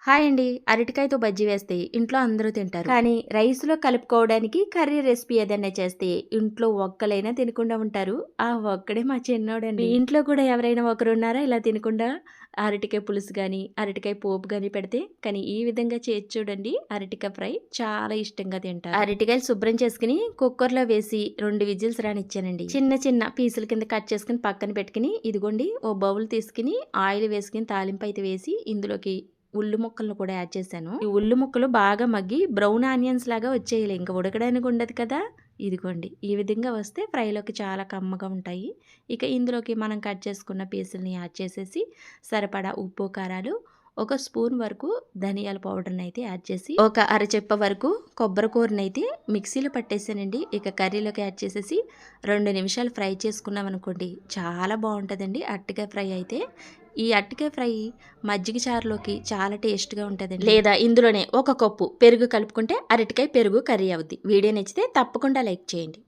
Hi అండి. అరటికాయతో బజ్జీ వేస్తే ఇంట్లో అందరూ తింటారు. కానీ రైస్‌లో కలుపుకోవడానికి కర్రీ రెసిపీ ఏదైనా చేస్తే ఇంట్లో ఒక్కలైనా తినకుండా ఉంటారు. ఆ ఒక్కడే మా చిన్నోడండి. మీ ఇంట్లో కూడా ఎవరైనా ఒకరున్నారా ఇలా తినకుండా? అరటికాయ పులుసు గాని, అరటికాయ పోపు గాని పెడితే కానీ ఈ విధంగా చేసి చూడండి. అరటికాయ ఫ్రై చాలా ఇష్టంగా తింటారు. అరటికాయలు శుభ్రం చేసుకుని కుక్కర్‌లో వేసి 2 విజిల్స్ రానిచ్చానండి. చిన్న చిన్న పీసుల కింద కట్ చేసుకుని పక్కన పెట్టుకుని ఇదిగోండి ఓ బౌల్ తీసుకుని ఆయిల్ వేసుకుని తాలింపు అయితే వేసి ఇందులోకి ఉల్లి ముక్కలను కూడా యాడ్ చేశాను. ఈ ఉల్లి ముక్కలు బాగా మగ్గి బ్రౌన్ ఆనియన్స్ లాగా వచ్చేయాలి. ఇంకా ఉడకడానికి ఉండదు కదా. ఇదిగోండి ఈ విధంగా వస్తే ఫ్రైలోకి చాలా కమ్మగా ఉంటాయి. ఇక ఇందులోకి మనం కట్ చేసుకున్న పీసుల్ని యాడ్ చేసేసి సరిపడా ఉప్పు కారాలు, ఒక స్పూన్ వరకు ధనియాల పౌడర్ని అయితే యాడ్ చేసి ఒక అరచెప్ప వరకు కొబ్బరి కూరని అయితే మిక్సీలో పట్టేసానండి. ఇక కర్రీలోకి యాడ్ చేసేసి 2 నిమిషాలు ఫ్రై చేసుకున్నాం అనుకోండి చాలా బాగుంటుందండి అరటికాయ ఫ్రై అయితే. ఈ అరటికాయ ఫ్రై మజ్జిగ చారులోకి చాలా టేస్ట్గా ఉంటుందండి. లేదా ఇందులోనే ఒక కప్పు పెరుగు కలుపుకుంటే అరటికాయ పెరుగు కర్రీ అవుద్ది. వీడియో నచ్చితే తప్పకుండా లైక్ చేయండి.